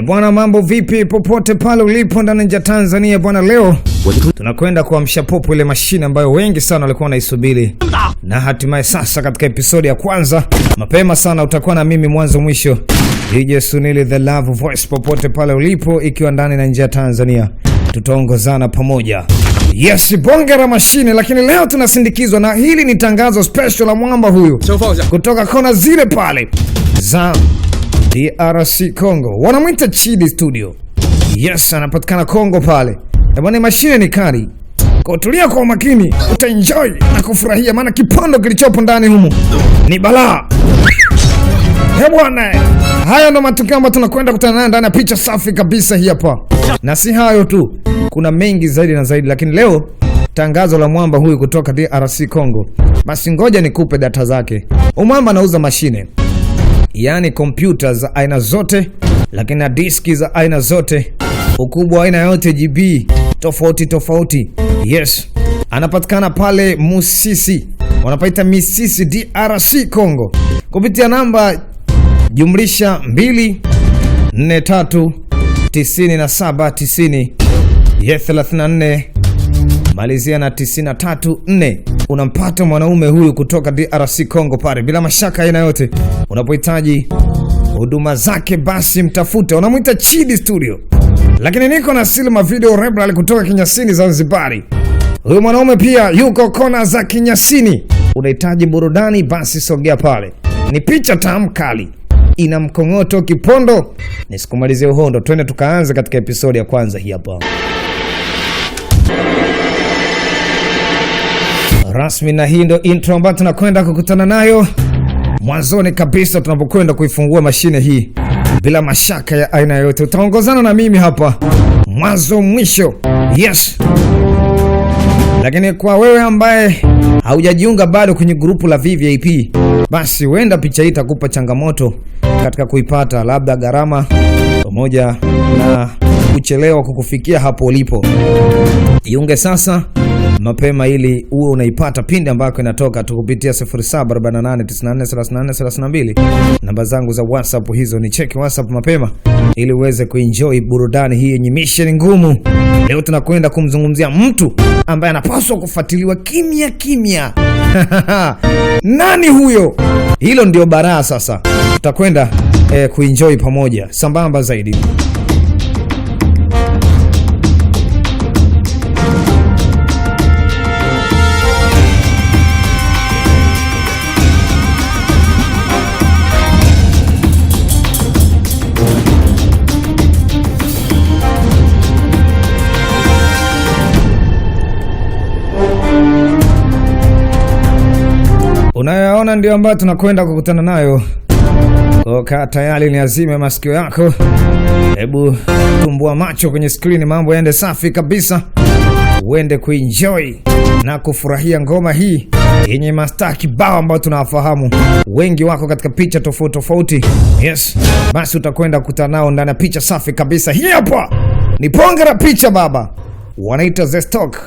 Bwana, mambo vipi popote pale ulipo ndani ya Tanzania bwana? Leo tunakwenda kuamsha popo ile mashine ambayo wengi sana walikuwa wanaisubiri. Na hatimaye sasa katika episodi ya kwanza mapema sana utakuwa na mimi mwanzo mwisho, DJ Sunili the Love Voice, popote pale ulipo ikiwa ndani na nje ya Tanzania. Tutaongozana pamoja. Yes, bonge la mashine, lakini leo tunasindikizwa na hili ni tangazo special la mwamba huyu kutoka kona zile pale za DRC Congo. Wanamuita Chidi Studio. Yes, anapatikana Congo pale. Bwana, mashine ni kali. Kutulia kwa makini, utaenjoy na kufurahia, maana kipondo kilichopo ndani humu ni balaa. Bwana, haya ndo matukio ambayo tunakwenda kutana nayo ndani ya picha safi kabisa hii hapa. Na si hayo tu, kuna mengi zaidi na zaidi, lakini leo tangazo la mwamba huyu kutoka DRC Congo. Basi ngoja nikupe data zake. Mwamba anauza mashine, yani kompyuta za aina zote, lakini na diski za aina zote, ukubwa aina yote, GB tofauti tofauti. Yes, anapatikana pale Musisi, wanapaita Misisi, DRC Congo, kupitia namba jumlisha 2439790 34 malizia na 934. Unampata mwanaume huyu kutoka DRC Congo pale bila mashaka aina yote. Unapohitaji huduma zake basi mtafute, unamuita Chidi Studio. Lakini niko na Silma Video Rebel kutoka Kinyasini Zanzibari. Huyu mwanaume pia yuko kona za Kinyasini. Unahitaji burudani basi sogea pale. Ni picha tamu kali, ina mkongoto kipondo. Nisikumalizie uhondo, twende tukaanze katika episodi ya kwanza hii hapa. Rasmi, na hii ndo intro ambayo tunakwenda kukutana nayo mwanzoni kabisa tunapokwenda kuifungua mashine hii. Bila mashaka ya aina yote utaongozana na mimi hapa mwanzo mwisho. Yes. Lakini kwa wewe ambaye haujajiunga bado kwenye grupu la VVIP, basi huenda picha hii itakupa changamoto katika kuipata, labda gharama pamoja na kuchelewa kukufikia hapo ulipo. Jiunge sasa mapema ili uwe unaipata pindi ambako inatoka, tukupitia 0748943832. Namba zangu za WhatsApp hizo, ni cheki WhatsApp mapema ili uweze kuenjoy burudani hii yenye mission ngumu. Leo tunakwenda kumzungumzia mtu ambaye anapaswa kufuatiliwa kimya kimya. Nani huyo? Hilo ndio baraa sasa. Tutakwenda kuenjoy pamoja sambamba zaidi. Unayoona ndio ambayo tunakwenda kukutana nayo. Kwa tayari ni azime masikio yako. Hebu tumbua macho kwenye screen, mambo yaende safi kabisa. Uende kuenjoy na kufurahia ngoma hii yenye mastaa kibao ambao tunawafahamu. Wengi wako katika picha tofauti tofauti. Yes, basi utakwenda kukutana nao ndani ya picha safi kabisa. Hii hapa ni bonge la picha baba. Wanaita The Stock.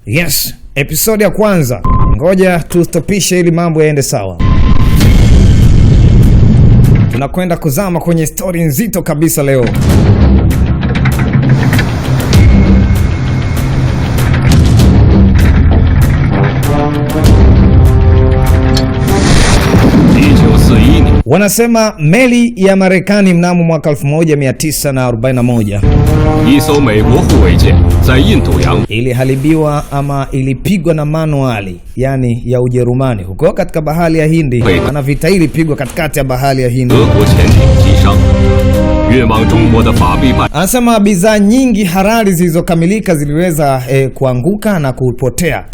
Yes, episode ya kwanza. Ngoja tustopishe ili mambo yaende sawa. Tunakwenda kuzama kwenye story nzito kabisa leo. Wanasema meli ya Marekani mnamo mwaka 1941 iliharibiwa ama ilipigwa na manuali, yani ya Ujerumani, huko katika bahari ya Hindi. Na vita hili ilipigwa katikati ya bahari ya Hindi. Anasema bidhaa nyingi harari zilizokamilika ziliweza kuanguka na kupotea.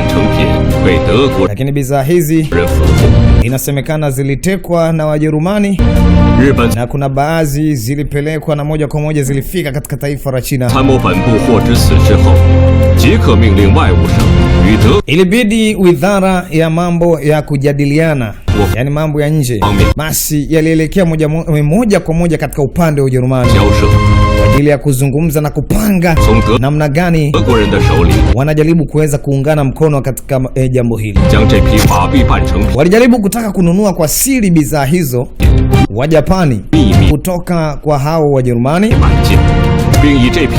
Lakini bidhaa hizi inasemekana zilitekwa na Wajerumani, na kuna baadhi zilipelekwa na moja kwa moja zilifika katika taifa la China. Ilibidi wizara ya mambo ya kujadiliana, yani mambo ya nje, basi yalielekea moja kwa moja katika upande wa Ujerumani. ajili ya kuzungumza na kupanga namna gani wanajaribu kuweza kuungana mkono katika jambo hili. Walijaribu kutaka kununua kwa siri bidhaa hizo wa Japani kutoka kwa hao Wajerumani.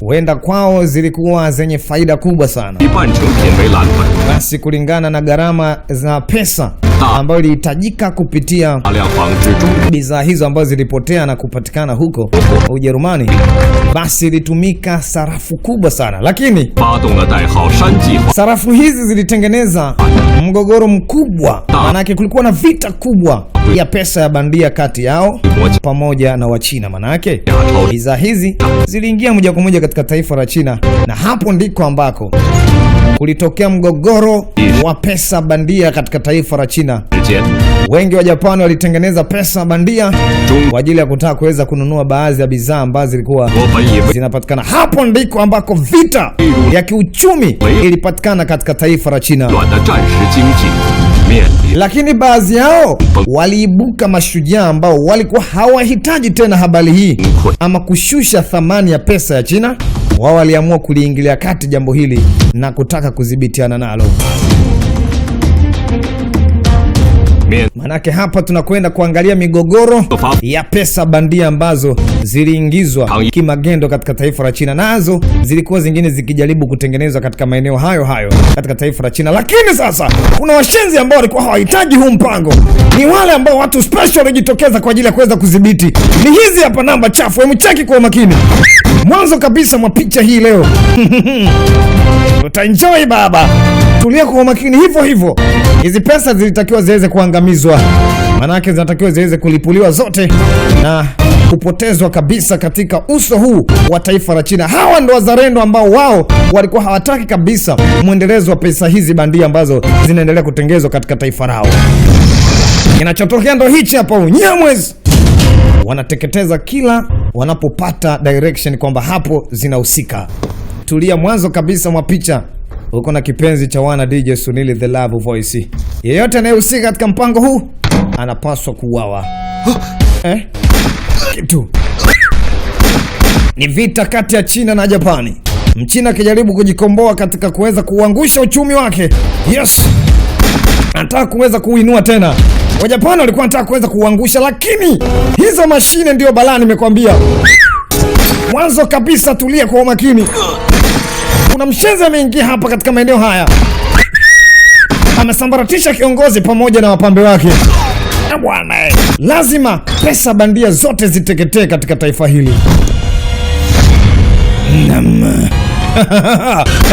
Huenda kwao zilikuwa zenye faida kubwa sana. Basi kulingana na gharama za pesa ambayo ilihitajika kupitia bidhaa hizo ambazo zilipotea na kupatikana huko Ujerumani, basi ilitumika sarafu kubwa sana. Lakini sarafu hizi zilitengeneza mgogoro mkubwa, manake kulikuwa na vita kubwa ya pesa ya bandia kati yao pamoja na Wachina. Manake bidhaa hizi ziliingia moja kwa moja katika taifa la China, na hapo ndiko ambako kulitokea mgogoro wa pesa bandia katika taifa la China. Wengi wa Japani walitengeneza pesa bandia kwa ajili ya kutaka kuweza kununua baadhi ya bidhaa ambazo zilikuwa zinapatikana. Hapo ndiko ambako vita ya kiuchumi ilipatikana katika taifa la China. Lakini baadhi yao waliibuka mashujaa ambao walikuwa hawahitaji tena habari hii ama kushusha thamani ya pesa ya China. Wao waliamua kuliingilia kati jambo hili na kutaka kudhibitiana nalo. Manake hapa tunakwenda kuangalia migogoro ya pesa bandia ambazo ziliingizwa kimagendo katika taifa la China, nazo zilikuwa zingine zikijaribu kutengenezwa katika maeneo hayo hayo katika taifa la China. Lakini sasa kuna washenzi ambao walikuwa hawahitaji huu mpango. Ni wale ambao watu special walijitokeza kwa ajili ya kuweza kudhibiti. Ni hizi hapa namba chafu, hebu cheki kwa makini. Mwanzo kabisa mwa picha hii leo. Utaenjoy baba. Tulia kwa makini hivyo hivyo. Hizi pesa zilitakiwa ziweze kuangamizwa. Manake zinatakiwa ziweze kulipuliwa zote na kupotezwa kabisa katika uso huu wa taifa la China. Hawa ndio wazalendo ambao wao walikuwa hawataki kabisa muendelezo wa pesa hizi bandia ambazo zinaendelea kutengezwa katika taifa lao. Kinachotokea ndio hichi hapa, Unyamwezi wanateketeza kila wanapopata direction kwamba hapo zinahusika. Tulia mwanzo kabisa mwa picha. Uko na kipenzi cha wana DJ Sunili the Love Voice. Yeyote anayehusika katika mpango huu anapaswa kuuawa. Kitu ni vita kati ya China na Japani. Mchina akijaribu kujikomboa katika kuweza kuangusha uchumi wake. Yes. Anataka kuweza kuinua tena. Wajapani walikuwa wanataka kuweza kuangusha, lakini hizo mashine ndio balaa nimekwambia. Mwanzo kabisa tulia kwa makini. Kuna mshenzi ameingia hapa katika maeneo haya. Amesambaratisha kiongozi pamoja na wapambe wake. Bwana, lazima pesa bandia zote ziteketee katika taifa hili.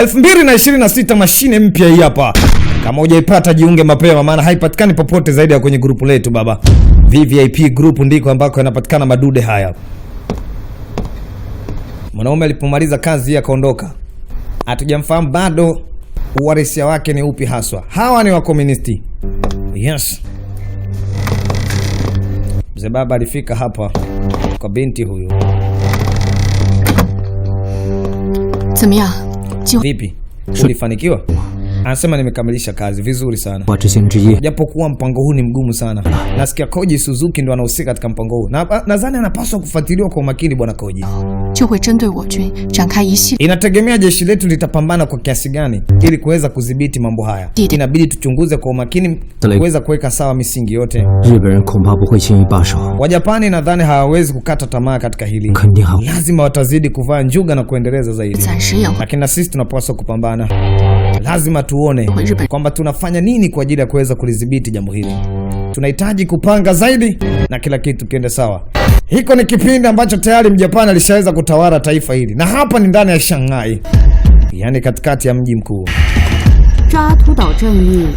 2026 mashine mpya hii hapa. Kama hujaipata jiunge mapema, maana haipatikani popote zaidi ya kwenye grupu letu baba. VVIP group ndiko ambako yanapatikana madude haya. Mwanaume alipomaliza kazi akaondoka. Hatujamfahamu bado uwarisia wake ni upi haswa. Hawa ni wakomunisti. Yes. Mzee baba alifika hapa kwa binti huyu. Vipi? Ulifanikiwa? Anasema nimekamilisha kazi vizuri sana. Japokuwa mpango huu ni mgumu sana. Nasikia Koji Suzuki ndo anahusika katika mpango huu. Na nadhani anapaswa kufuatiliwa kwa makini bwana Koji. Inategemea jeshi letu litapambana kwa kiasi gani ili kuweza kudhibiti mambo haya. Inabidi tuchunguze kwa makini kuweza kuweka sawa misingi yote. Wajapani nadhani hawawezi kukata tamaa katika hili. Lazima watazidi kuvaa njuga na kuendeleza zaidi. Lakini na sisi tunapaswa kupambana. Lazima tuone kwamba tunafanya nini kwa ajili ya kuweza kulidhibiti jambo hili. Tunahitaji kupanga zaidi na kila kitu kiende sawa. Hiko ni kipindi ambacho tayari Mjapani alishaweza kutawala taifa hili. Na hapa ni ndani ya Shanghai. Yaani katikati ya mji mkuu.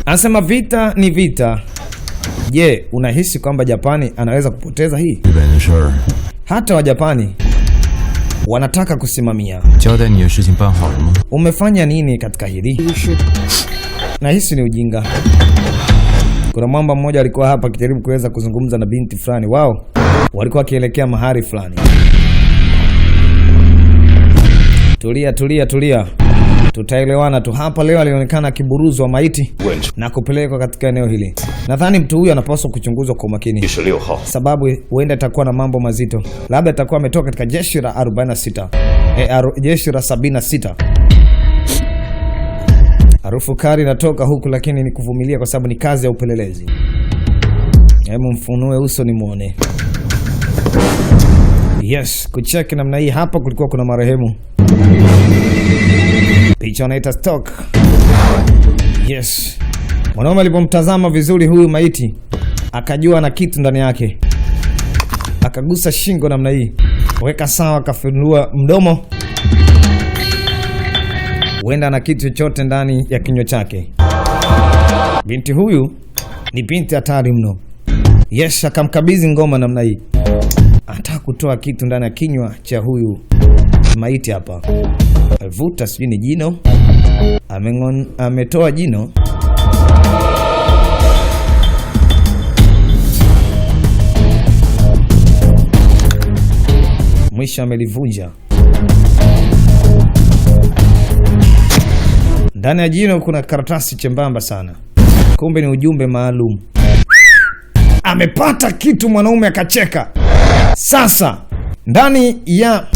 Anasema vita ni vita. Je, unahisi kwamba Japani anaweza kupoteza hii? Hata wa Japani wanataka kusimamia. Umefanya nini katika hili? Nahisi ni ujinga. Kuna mwamba mmoja alikuwa hapa akijaribu kuweza kuzungumza na binti fulani. Wao walikuwa wakielekea mahali fulani. Tulia. tutaelewana tu. Hapa leo alionekana akiburuzwa maiti na kupelekwa katika eneo hili. Nadhani mtu huyu anapaswa kuchunguzwa kwa makini, sababu huenda itakuwa na mambo mazito. Labda itakuwa ametoka katika jeshi la 46, jeshi la 76. Harufu kali inatoka huku, lakini ni kuvumilia kwa sababu ni kazi ya upelelezi. Hebu mfunue uso ni muone. Yes, kucheki namna hii. Hapa kulikuwa kuna marehemu. Picha wanaita stock. Yes. Mwanaume alipomtazama vizuri huyu maiti, akajua na kitu ndani yake. Akagusa shingo namna hii, weka sawa, akafunua mdomo. Huenda na kitu chochote ndani ya kinywa chake. Binti huyu ni binti hatari mno. Yes, akamkabidhi ngoma namna hii. Anataka kutoa kitu ndani ya kinywa cha huyu maiti hapa. Vuta, sijui ni jino. Ametoa jino. Mwisho amelivunja. Ndani ya jino kuna karatasi chembamba sana. Kumbe ni ujumbe maalum. Amepata kitu, mwanaume akacheka. Sasa ndani ya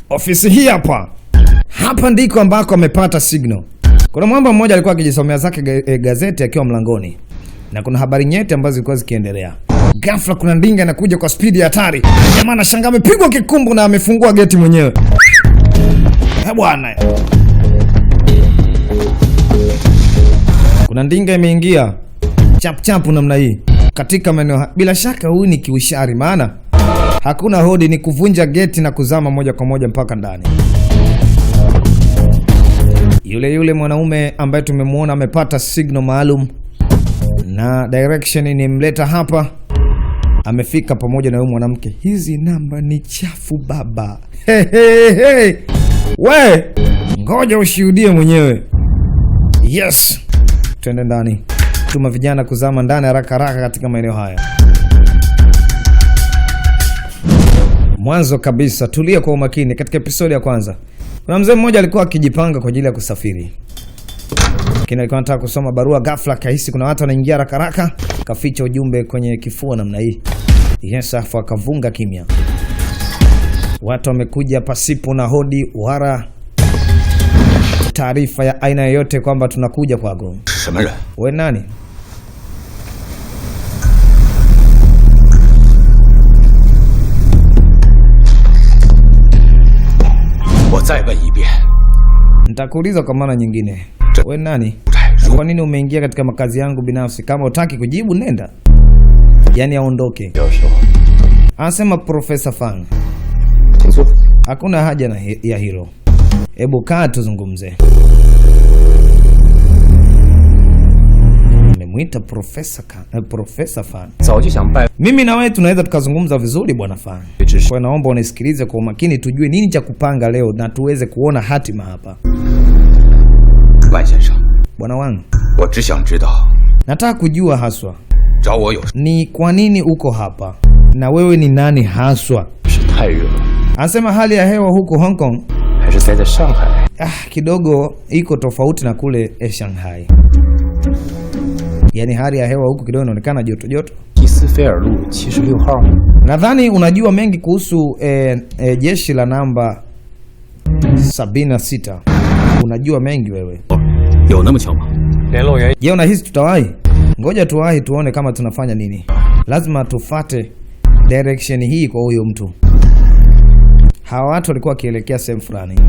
ofisi hii hapa ndiko ambako amepata signal. Kuna mwamba mmoja alikuwa akijisomea zake gazeti akiwa mlangoni, na kuna habari nyeti ambazo zilikuwa zikiendelea. Ghafla kuna ndinga anakuja kwa spidi hatari. Jamaa anashangaa amepigwa kikumbu na amefungua geti mwenyewe. Bwana, kuna ndinga imeingia chap chap namna hii katika maeneo. Bila shaka huyu ni kiushari, maana hakuna hodi, ni kuvunja geti na kuzama moja kwa moja mpaka ndani. Yule mwanaume ambaye tumemwona amepata signal maalum na direction inimleta hapa, amefika pamoja na huyu mwanamke. Hizi namba ni chafu baba. Hey. We, ngoja ushuhudie mwenyewe. Yes. Twende ndani. Tuma vijana kuzama ndani haraka katika maeneo haya. Mwanzo kabisa, tulia kwa umakini. Katika episodi ya kwanza, kuna mzee mmoja alikuwa akijipanga kwa ajili ya kusafiri. Lakini alikuwa anataka kusoma barua, ghafla kahisi kuna watu wanaingia haraka, kaficha ujumbe kwenye kifua namna hii. Yes, afu akavunga kimya. Watu wamekuja pasipo na hodi wala taarifa ya aina yoyote kwamba tunakuja kwako. Wewe nani? Nitakuuliza kwa mara nyingine. Wewe nani? Kwa nini umeingia katika makazi yangu binafsi? Kama utaki kujibu nenda. Yaani aondoke. Anasema Profesa Fang. Hakuna haja ya hilo. Hebu kaa tuzungumze. Nimemuita Profesa Fang. Mimi na wewe tunaweza tukazungumza vizuri bwana Fang. Kwa naomba unisikilize kwa umakini, tujue nini cha kupanga leo na tuweze kuona hatima hapa. Bwana wangu, nataka kujua haswa ni kwa nini uko hapa na wewe ni nani haswa? Anasema hali ya hewa huko Hong Kong kidogo iko tofauti na kule Shanghai. Yaani hali ya hewa huko kidogo inaonekana joto. Nadhani unajua mengi kuhusu jeshi la namba 76. Unajua mengi wewe. Je, unahisi tutawahi? Ngoja tuwahi tuone kama tunafanya nini. Lazima tufate direction hii kwa huyo mtu. Hawa watu walikuwa wakielekea sehemu fulani.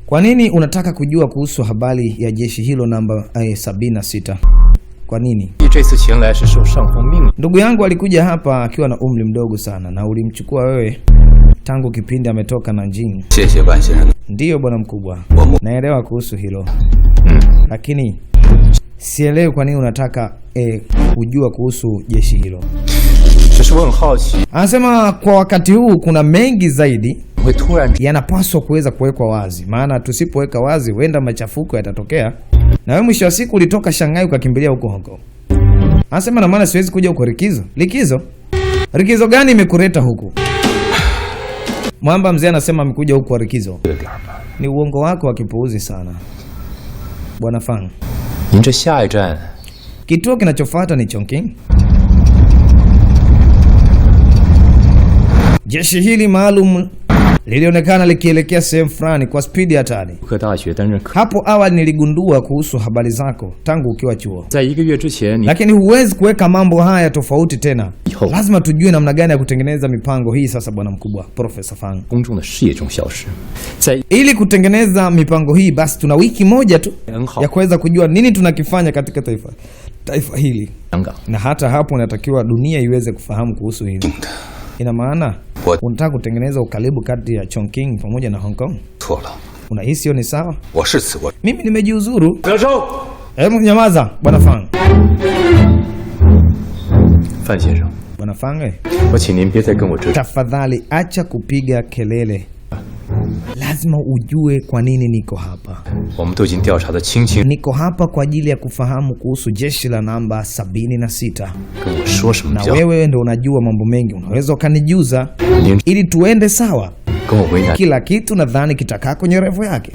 Kwa nini unataka kujua kuhusu habari ya jeshi hilo namba 76? Kwa nini? Ndugu yangu alikuja hapa akiwa na umri mdogo sana na ulimchukua wewe tangu kipindi ametoka Nanjing. Ndiyo bwana mkubwa. Naelewa kuhusu hilo. Lakini sielewi kwa nini unataka kujua kuhusu jeshi hilo. Anasema kwa wakati huu kuna mengi zaidi yanapaswa kuweza kuwekwa wazi, maana tusipoweka wazi huenda machafuko yatatokea. Na wewe mwisho wa siku ulitoka Shanghai ukakimbilia huko Hong Kong. Anasema na maana siwezi kuja huko likizo. Likizo gani imekuleta huku? Mwamba mzee anasema amekuja huku kwa likizo. Ni uongo wako wa kipuuzi sana. Bwana Fang. Kituo kinachofuata ni Chongqing. Jeshi hili maalum lilionekana likielekea sehemu fulani kwa spidi hatari. Hapo awali niligundua kuhusu habari zako tangu ukiwa chuo. Lakini huwezi kuweka mambo haya tofauti tena. Lazima tujue namna gani ya kutengeneza mipango hii sasa bwana mkubwa, Profesa Fang. Ili kutengeneza mipango hii basi tuna wiki moja tu ya kuweza kujua nini tunakifanya katika taifa hili. Na hata hapo natakiwa dunia iweze kufahamu kuhusu hili. Ina maana unataka kutengeneza ukaribu kati ya Chongqing pamoja na Hong Kong? Unahisi hiyo ni sawa? Mimi nimejiuzuru. Hebu nyamaza bwana Fang. Bwana Fang, tafadhali acha kupiga kelele. Lazima ujue kwa nini niko hapa. Niko hapa kwa ajili ya kufahamu kuhusu jeshi la namba 76. Na wewe ndio unajua mambo mengi, unaweza ukanijuza ili tuende sawa. Kila kitu nadhani kitakaa kwenye refu yake.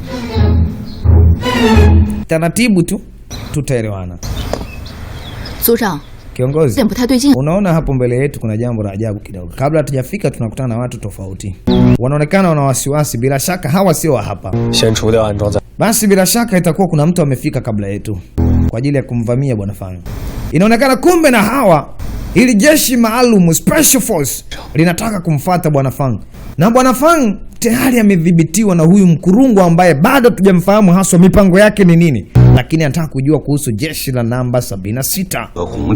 Taratibu tu tutaelewana. Kiongozi, unaona hapo mbele yetu kuna jambo la ajabu kidogo. Kabla hatujafika tunakutana na watu tofauti. Wanaonekana wana wasiwasi, bila shaka hawa sio wa hapa. Basi bila shaka itakuwa kuna mtu amefika kabla yetu kwa ajili ya kumvamia bwana Fang. Inaonekana kumbe na hawa ili jeshi maalum special force linataka kumfuata bwana Fang. Na bwana Fang tayari amedhibitiwa na huyu mkurungu ambaye bado tujamfahamu haswa mipango yake ni nini. Lakini anataka kujua kuhusu jeshi la namba 76.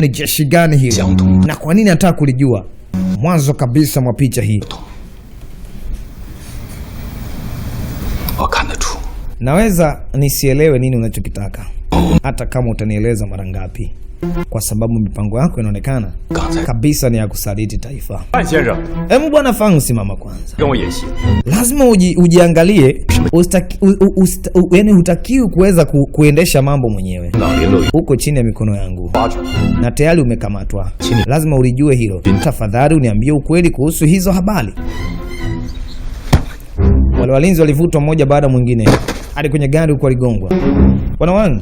Ni jeshi gani hili? Na kwa nini anataka kulijua? Mwanzo kabisa mwa picha hii. Naweza nisielewe nini unachokitaka, hata kama utanieleza mara ngapi, kwa sababu mipango yako inaonekana kabisa ni ya kusaliti taifa. Hebu bwana Fang, simama kwanza. Lazima ujiangalie. Yaani hutakiwi kuweza kuendesha mambo mwenyewe. Uko chini ya mikono yangu na tayari umekamatwa. Lazima ulijue hilo. Tafadhali uniambie ukweli kuhusu hizo habari. Wale walinzi walivutwa mmoja baada mwingine hadi kwenye gari huko aligongwa. Bwana wangu,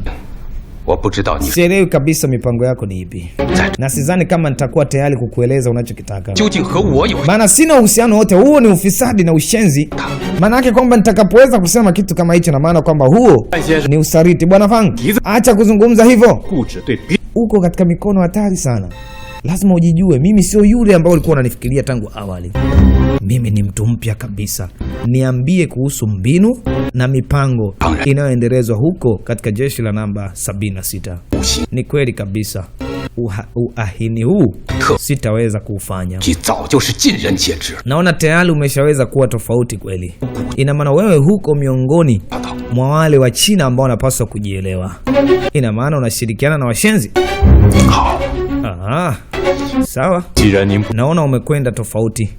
sielewi kabisa mipango yako ni ipi. Na sidhani kama nitakuwa tayari kukueleza unachokitaka. Maana sina uhusiano wote. Huo ni ufisadi na ushenzi. Maana yake kwamba nitakapoweza kusema kitu kama hicho na maana kwamba huo ni usaliti. Bwana Fang, acha kuzungumza hivyo. Uko katika mikono hatari sana. Lazima ujijue, mimi sio yule ambao ulikuwa unanifikiria tangu awali. Mimi ni mtu mpya kabisa. Niambie kuhusu mbinu na mipango inayoendelezwa huko katika jeshi la namba 76. Ni kweli kabisa. Uahini huu sitaweza kuufanya. Naona tayari umeshaweza kuwa tofauti kweli. Ina maana wewe huko miongoni mwa wale wa China ambao wanapaswa kujielewa. Ina maana unashirikiana na washenzi. Sawa. Naona umekwenda tofauti.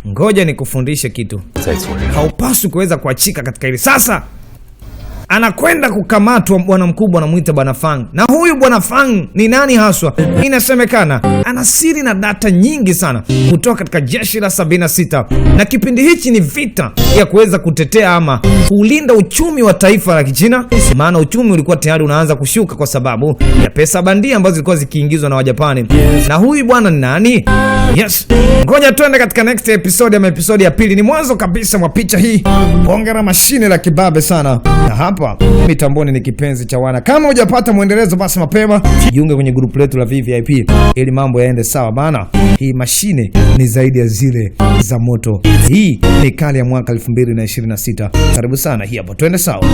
Ngoja nikufundishe kitu. Haupaswi kuweza kuachika katika hili. Sasa anakwenda kukamatwa bwana mkubwa, anamuita bwana Fang. Na huyu bwana Fang ni nani haswa? Inasemekana ana siri na data nyingi sana kutoka katika jeshi la 76. Na kipindi hichi ni vita ya kuweza kutetea ama kulinda uchumi wa taifa la Kichina. Maana uchumi ulikuwa tayari unaanza kushuka kwa sababu ya pesa bandia ambazo zilikuwa zikiingizwa na Wajapani. Na huyu bwana ni nani? Yes. Ngoja tuende katika next episode ya episode ya pili. Ni mwanzo kabisa mwa picha hii. Hongera mashine la kibabe sana. Na hapa mitamboni ni kipenzi cha wana. Kama hujapata muendelezo basi mapema jiunge kwenye group letu la VVIP ili mambo yaende sawa, maana hii mashine ni zaidi ya zile za moto. Hii ni kali ya mwaka 2026. Karibu sana, hii hapa twende sawa.